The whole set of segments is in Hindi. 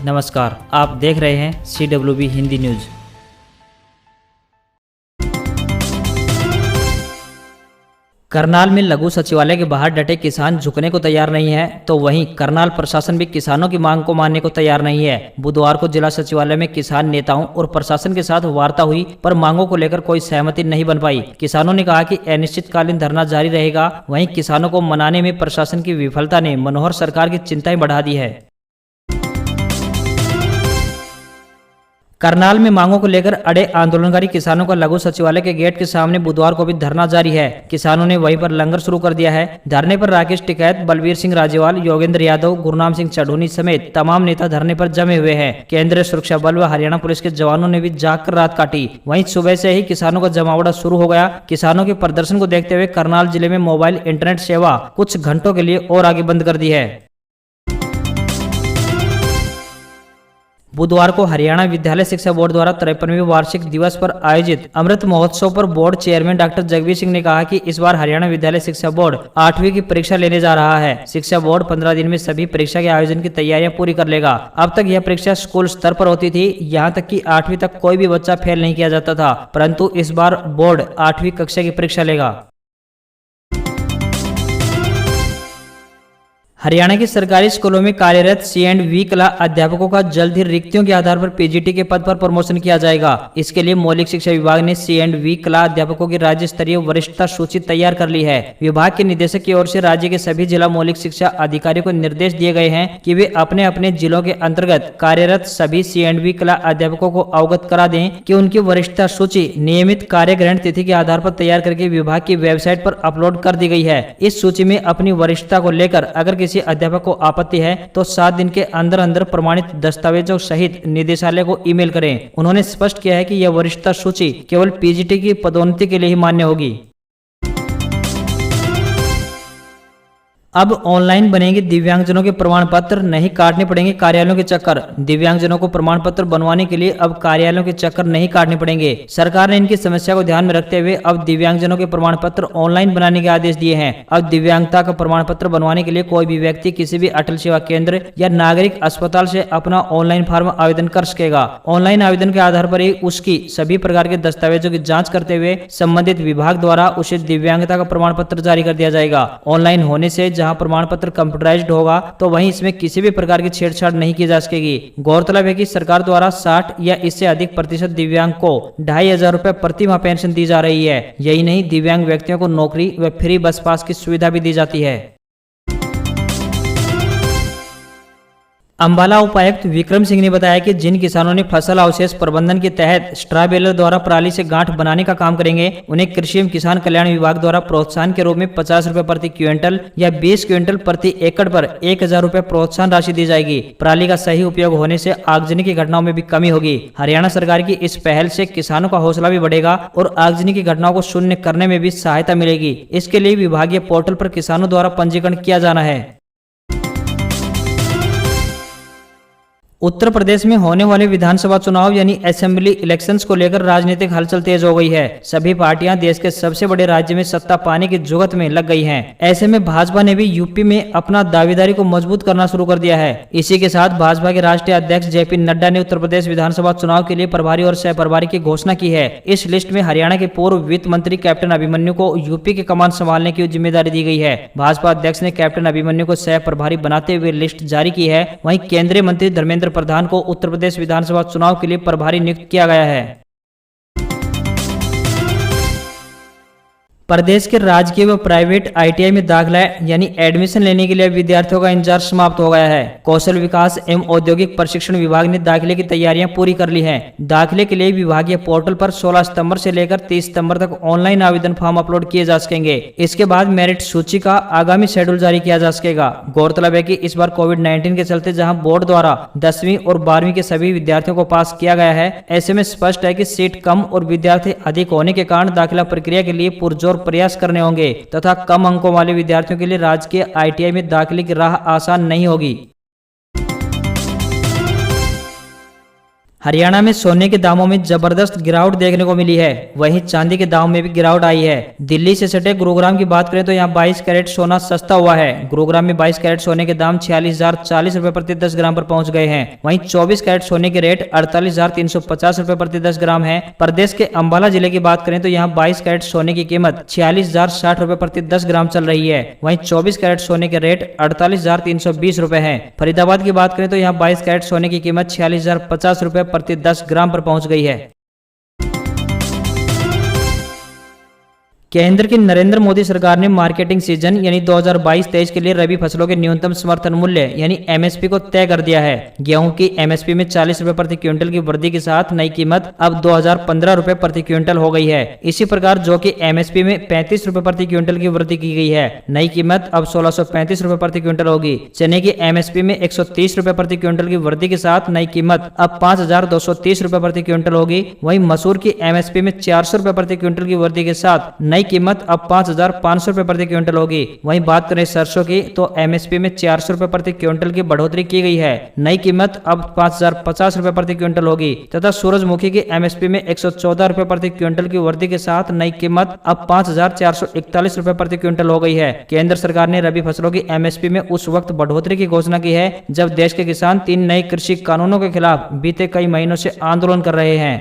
नमस्कार, आप देख रहे हैं CWB हिंदी न्यूज। करनाल में लघु सचिवालय के बाहर डटे किसान झुकने को तैयार नहीं है, तो वहीं करनाल प्रशासन भी किसानों की मांग को मानने को तैयार नहीं है। बुधवार को जिला सचिवालय में किसान नेताओं और प्रशासन के साथ वार्ता हुई, पर मांगों को लेकर कोई सहमति नहीं बन पाई। किसानों ने कहा कि अनिश्चितकालीन धरना जारी रहेगा। वहीं किसानों को मनाने में प्रशासन की विफलता ने मनोहर सरकार की चिंताएं बढ़ा दी है। करनाल में मांगों को लेकर अड़े आंदोलनकारी किसानों का लघु सचिवालय के गेट के सामने बुधवार को भी धरना जारी है। किसानों ने वहीं पर लंगर शुरू कर दिया है। धरने पर राकेश टिकैत, बलबीर सिंह राजेवाल, योगेंद्र यादव, गुरनाम सिंह चढ़ोनी समेत तमाम नेता धरने पर जमे हुए हैं। केंद्रीय सुरक्षा बल व हरियाणा पुलिस के जवानों ने भी जागकर रात काटी। वहीं सुबह से ही किसानों का जमावड़ा शुरू हो गया। किसानों के प्रदर्शन को देखते हुए करनाल जिले में मोबाइल इंटरनेट सेवा कुछ घंटों के लिए और आगे बंद कर दी है। बुधवार को हरियाणा विद्यालय शिक्षा बोर्ड द्वारा 53वें वार्षिक दिवस पर आयोजित अमृत महोत्सव पर board chairman doctor Jagbir Singh ने कहा कि इस बार हरियाणा विद्यालय शिक्षा बोर्ड 8वीं की परीक्षा लेने जा रहा है। शिक्षा बोर्ड 15 दिन में सभी परीक्षा के आयोजन की तैयारियां पूरी कर लेगा। अब तक यह परीक्षा स्कूल स्तर पर होती थी, यहाँ तक कि 8वीं तक कोई भी बच्चा फेल नहीं किया जाता था, परंतु इस बार बोर्ड 8वीं कक्षा की परीक्षा लेगा। हरियाणा की सरकारी स्कूलों में कार्यरत C&V कला अध्यापकों का जल्द ही रिक्तियों के आधार पर PGT के पद पर प्रमोशन किया जाएगा। इसके लिए मौलिक शिक्षा विभाग ने C&V कला अध्यापकों की राज्य स्तरीय वरिष्ठता सूची तैयार कर ली है। विभाग के निदेशक की ओर से राज्य के सभी जिला मौलिक शिक्षा अधिकारियों को निर्देश दिए गए हैं कि वे अपने अपने जिलों के अंतर्गत कार्यरत सभी C&V कला अध्यापकों को अवगत करा दें कि उनकी वरिष्ठता सूची नियमित कार्य ग्रहण तिथि के आधार पर तैयार करके विभाग की वेबसाइट पर अपलोड कर दी गई है। इस सूची में अपनी वरिष्ठता को लेकर अगर किसी अध्यापक को आपत्ति है तो 7 दिन के अंदर प्रमाणित दस्तावेजों सहित निदेशालय को ईमेल करें। उन्होंने स्पष्ट किया है कि यह वरिष्ठता सूची केवल PGT की पदोन्नति के लिए ही मान्य होगी। अब ऑनलाइन बनेंगे दिव्यांगजनों के प्रमाण पत्र, नहीं काटने पड़ेंगे कार्यालयों के चक्कर। दिव्यांगजनों को प्रमाण पत्र बनवाने के लिए अब कार्यालयों के चक्कर नहीं काटने पड़ेंगे। सरकार ने इनकी समस्या को ध्यान में रखते हुए अब दिव्यांगजनों के प्रमाण पत्र ऑनलाइन बनाने के आदेश दिए हैं। अब दिव्यांगता का प्रमाण पत्र बनवाने के लिए कोई भी व्यक्ति किसी भी अटल सेवा केंद्र या नागरिक अस्पताल से अपना ऑनलाइन फॉर्म आवेदन कर सकेगा। ऑनलाइन आवेदन के आधार पर ही उसकी सभी प्रकार के दस्तावेजों की जाँच करते हुए संबंधित विभाग द्वारा उसे दिव्यांगता का प्रमाण पत्र जारी कर दिया जाएगा। ऑनलाइन होने से जहां प्रमाण पत्र कंप्यूटराइज्ड होगा तो वहीं इसमें किसी भी प्रकार की छेड़छाड़ नहीं की जा सकेगी। गौरतलब है कि सरकार द्वारा 60 या इससे अधिक प्रतिशत दिव्यांग को 2500 रुपए प्रति माह पेंशन दी जा रही है। यही नहीं, दिव्यांग व्यक्तियों को नौकरी व फ्री बस पास की सुविधा भी दी जाती है। अंबाला उपायुक्त विक्रम सिंह ने बताया कि जिन किसानों ने फसल अवशेष प्रबंधन के तहत स्ट्रा बेलर द्वारा पराली से गांठ बनाने का काम करेंगे, उन्हें कृषि एवं किसान कल्याण विभाग द्वारा प्रोत्साहन के रूप में 50 रुपए प्रति क्विंटल या 20 क्विंटल प्रति एकड़ पर 1000 रुपए प्रोत्साहन राशि दी जाएगी। पराली का सही उपयोग होने से आगजनी की घटनाओं में भी कमी होगी। हरियाणा सरकार की इस पहल से किसानों का हौसला भी बढ़ेगा और आगजनी की घटनाओं को शून्य करने में भी सहायता मिलेगी। इसके लिए विभागीय पोर्टल पर किसानों द्वारा पंजीकरण किया जाना है। उत्तर प्रदेश में होने वाले विधानसभा चुनाव यानी असेंबली इलेक्शंस को लेकर राजनीतिक हलचल तेज हो गई है। सभी पार्टियां देश के सबसे बड़े राज्य में सत्ता पाने की जुगत में लग गई हैं। ऐसे में भाजपा ने भी यूपी में अपना दावेदारी को मजबूत करना शुरू कर दिया है। इसी के साथ भाजपा के राष्ट्रीय अध्यक्ष JP नड्डा ने उत्तर प्रदेश विधानसभा चुनाव के लिए प्रभारी और सह प्रभारी की घोषणा की है। इस लिस्ट में हरियाणा के पूर्व वित्त मंत्री कैप्टन अभिमन्यु को यूपी की कमान संभालने की जिम्मेदारी दी गई है। भाजपा अध्यक्ष ने कैप्टन अभिमन्यु को सह प्रभारी बनाते हुए लिस्ट जारी की है। वहीं केंद्रीय मंत्री धर्मेंद्र प्रधान को उत्तर प्रदेश विधानसभा चुनाव के लिए प्रभारी नियुक्त किया गया है। प्रदेश के राजकीय व प्राइवेट ITI में दाखिला यानी एडमिशन लेने के लिए विद्यार्थियों का इंतजार समाप्त हो गया है। कौशल विकास एवं औद्योगिक प्रशिक्षण विभाग ने दाखिले की तैयारियां पूरी कर ली हैं। दाखिले के लिए विभागीय पोर्टल पर 16 सितंबर से लेकर 30 सितंबर तक ऑनलाइन आवेदन फॉर्म अपलोड किए जा सकेंगे। इसके बाद मेरिट सूची का आगामी शेड्यूल जारी किया जा सकेगा। गौरतलब है कि इस बार कोविड-19 के चलते जहाँ बोर्ड द्वारा 10वीं और 12वीं के सभी विद्यार्थियों को पास किया गया है, ऐसे में स्पष्ट है कि सीट कम और विद्यार्थी अधिक होने के कारण दाखिला प्रक्रिया के लिए पुरजोर प्रयास करने होंगे तथा कम अंकों वाले विद्यार्थियों के लिए राजकीय ITI में दाखिले की राह आसान नहीं होगी। हरियाणा में सोने के दामों में जबरदस्त गिरावट देखने को मिली है, वहीं चांदी के दाम में भी गिरावट आई है। दिल्ली से सटे गुरुग्राम की बात करें तो यहाँ 22 कैरेट सोना सस्ता हुआ है। गुरुग्राम में 22 कैरेट सोने के दाम 46,040 रुपए प्रति 10 ग्राम पर पहुंच गए हैं। वहीं 24 कैरेट सोने के रेट 48,350 रुपए प्रति 10 ग्राम है। प्रदेश के अंबाला जिले की बात करें तो यहाँ 22 कैरेट सोने की कीमत 46,060 रुपए प्रति 10 ग्राम चल रही है। वहीं 24 कैरेट सोने के रेट 48,320 रुपए है। फरीदाबाद की बात करें तो यहाँ 22 कैरेट सोने की कीमत 46,050 रुपए प्रति 10 ग्राम पर पहुंच गई है। केंद्र की नरेंद्र मोदी सरकार ने मार्केटिंग सीजन यानी 2022-23 के लिए रबी फसलों के न्यूनतम समर्थन मूल्य यानी एमएसपी को तय कर दिया है। गेहूं की एमएसपी में 40 रुपए प्रति क्विंटल की वृद्धि के साथ नई कीमत अब 2015 रुपए प्रति क्विंटल हो गई है। इसी प्रकार जौ की एमएसपी में 35 रुपए प्रति क्विंटल की वृद्धि की गई है। नई कीमत अब 1635 रुपए प्रति क्विंटल होगी। चने की एमएसपी में 130 रुपए प्रति क्विंटल की वृद्धि के साथ नई कीमत अब 5,230 रुपए प्रति क्विंटल होगी। वहीं मसूर की एमएसपी में 400 रुपए प्रति क्विंटल की वृद्धि के साथ नई कीमत अब 5,500 रुपए प्रति क्विंटल होगी। वहीं बात करें सरसों की तो एमएसपी में 400 रुपए प्रति क्विंटल की बढ़ोतरी की गई है। नई कीमत अब 5,050 रुपए प्रति क्विंटल होगी तथा सूरजमुखी की एमएसपी में 114 रुपए प्रति क्विंटल की वृद्धि के साथ नई कीमत अब 5,441 रुपए प्रति क्विंटल हो गई है। केंद्र सरकार ने रबी फसलों की एमएसपी में उस वक्त बढ़ोतरी की घोषणा की है जब देश के किसान 3 नए कृषि कानूनों के खिलाफ बीते कई महीनों से आंदोलन कर रहे हैं।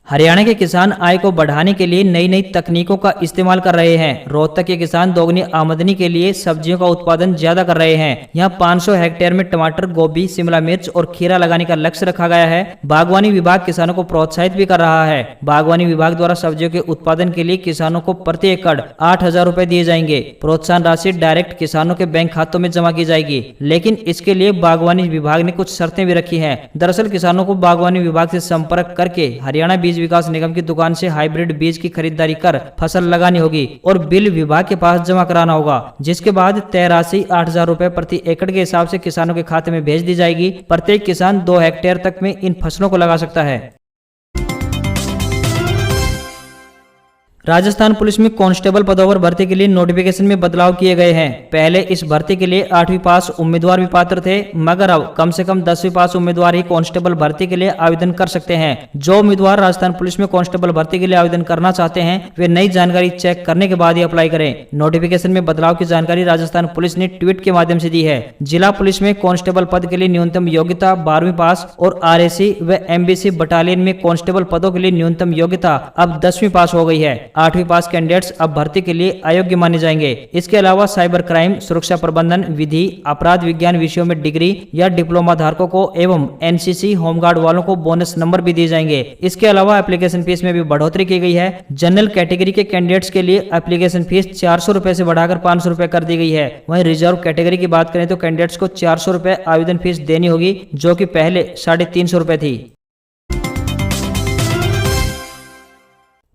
हरियाणा के किसान आय को बढ़ाने के लिए नई नई तकनीकों का इस्तेमाल कर रहे हैं। रोहतक के किसान दोगुनी आमदनी के लिए सब्जियों का उत्पादन ज्यादा कर रहे हैं। यहाँ 500 हेक्टेयर में टमाटर, गोभी, शिमला मिर्च और खीरा लगाने का लक्ष्य रखा गया है। बागवानी विभाग किसानों को प्रोत्साहित भी कर रहा है। बागवानी विभाग द्वारा सब्जियों के उत्पादन के लिए किसानों को प्रति एकड़ 8,000 रुपए दिए जाएंगे। प्रोत्साहन राशि डायरेक्ट किसानों के बैंक खातों में जमा की जाएगी, लेकिन इसके लिए बागवानी विभाग ने कुछ शर्तें भी रखी है। दरअसल किसानों को बागवानी विभाग से संपर्क करके हरियाणा बीज विकास निगम की दुकान से हाइब्रिड बीज की खरीदारी कर फसल लगानी होगी और बिल विभाग के पास जमा कराना होगा, जिसके बाद तय राशि 8,000 रुपए प्रति एकड़ के हिसाब से किसानों के खाते में भेज दी जाएगी। प्रत्येक किसान 2 हेक्टेयर तक में इन फसलों को लगा सकता है। राजस्थान पुलिस में कांस्टेबल पदों पर भर्ती के लिए नोटिफिकेशन में बदलाव किए गए हैं। पहले इस भर्ती के लिए 8वीं पास उम्मीदवार भी पात्र थे, मगर अब कम से कम 10वीं पास उम्मीदवार ही कांस्टेबल भर्ती के लिए आवेदन कर सकते हैं। जो उम्मीदवार राजस्थान पुलिस में कांस्टेबल भर्ती के लिए आवेदन करना चाहते हैं वे नई जानकारी चेक करने के बाद ही अप्लाई करें। नोटिफिकेशन में बदलाव की जानकारी राजस्थान पुलिस ने ट्वीट के माध्यम से दी है। जिला पुलिस में कांस्टेबल पद के लिए न्यूनतम योग्यता 12वीं पास और आरएसी व एमबीसी बटालियन में कांस्टेबल पदों के लिए न्यूनतम योग्यता अब 10वीं पास हो गई है। 8वीं पास कैंडिडेट्स अब भर्ती के लिए अयोग्य माने जाएंगे। इसके अलावा साइबर क्राइम, सुरक्षा प्रबंधन, विधि, अपराध विज्ञान विषयों में डिग्री या डिप्लोमा धारकों को एवं एनसीसी होमगार्ड वालों को बोनस नंबर भी दिए जाएंगे। इसके अलावा एप्लीकेशन फीस में भी बढ़ोतरी की गई है। जनरल कैटेगरी के कैंडिडेट्स के लिए एप्लीकेशन फीस 400 रुपए से बढ़ाकर 500 रुपए कर दी गई है। वहीं रिजर्व कैटेगरी की बात करें तो कैंडिडेट्स को 400 रुपए आवेदन फीस देनी होगी, जो कि पहले 350 रुपए थी।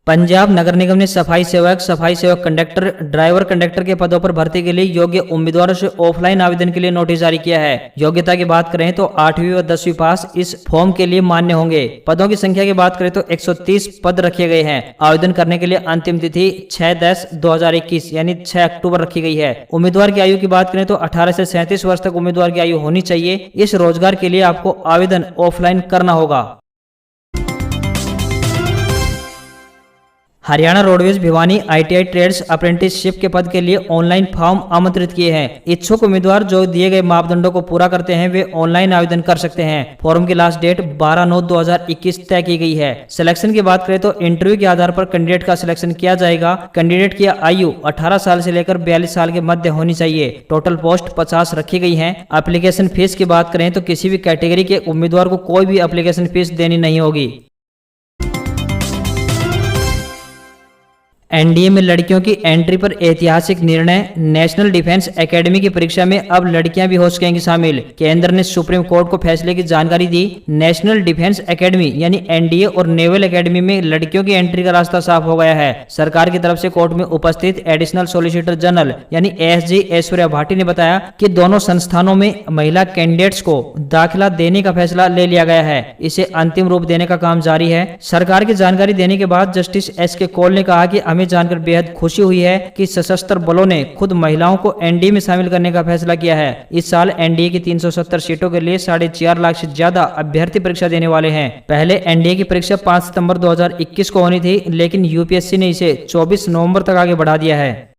पंजाब नगर निगम ने सफाई सेवक कंडक्टर, ड्राइवर कंडक्टर के पदों पर भर्ती के लिए योग्य उम्मीदवारों से ऑफलाइन आवेदन के लिए नोटिस जारी किया है। योग्यता की बात करें तो 8वीं व 10वीं पास इस फॉर्म के लिए मान्य होंगे। पदों की संख्या की बात करें तो 130 पद रखे गए हैं। आवेदन करने के लिए अंतिम तिथि 6/10/2021 यानी 6 अक्टूबर रखी गई है। उम्मीदवार की आयु की बात करें तो 18 से 37 वर्ष तक उम्मीदवार की आयु होनी चाहिए। इस रोजगार के लिए आपको आवेदन ऑफलाइन करना होगा। Haryana roadways Bhiwani ITI trades apprenticeship के पद के लिए ऑनलाइन फॉर्म आमंत्रित किए हैं। इच्छुक उम्मीदवार जो दिए गए मापदंडों को पूरा करते हैं वे ऑनलाइन आवेदन कर सकते हैं। फॉर्म की लास्ट डेट 12/9/2021 तय की गई है। सिलेक्शन की बात करें तो इंटरव्यू के आधार पर कैंडिडेट का सिलेक्शन किया जाएगा। कैंडिडेट की आयु 18 साल से लेकर 42 साल के मध्य होनी चाहिए। टोटल पोस्ट 50 रखी गई है। एप्लीकेशन फीस की बात करें तो किसी भी कैटेगरी के उम्मीदवार को कोई भी एप्लीकेशन फीस देनी नहीं होगी। एनडीए में लड़कियों की एंट्री पर ऐतिहासिक निर्णय। नेशनल डिफेंस एकेडमी की परीक्षा में अब लड़कियां भी हो सकेंगी शामिल। केंद्र ने सुप्रीम कोर्ट को फैसले की जानकारी दी। नेशनल डिफेंस एकेडमी यानी एनडीए और नेवल एकेडमी में लड़कियों की एंट्री का रास्ता साफ हो गया है। सरकार की तरफ से कोर्ट में उपस्थित एडिशनल सॉलिसिटर जनरल यानी ASG ऐश्वर्या भाटी ने बताया कि दोनों संस्थानों में महिला कैंडिडेट्स को दाखिला देने का फैसला ले लिया गया है। इसे अंतिम रूप देने का काम जारी है। सरकार की जानकारी देने के बाद जस्टिस SK कौल ने कहा कि हमें जानकर बेहद खुशी हुई है कि सशस्त्र बलों ने खुद महिलाओं को एनडीए में शामिल करने का फैसला किया है। इस साल एनडीए की 370 सीटों के लिए 4.5 लाख से ज्यादा अभ्यर्थी परीक्षा देने वाले हैं। पहले एनडीए की परीक्षा 5 सितंबर 2021 को होनी थी, लेकिन यूपीएससी ने इसे 24 नवंबर तक आगे बढ़ा दिया है।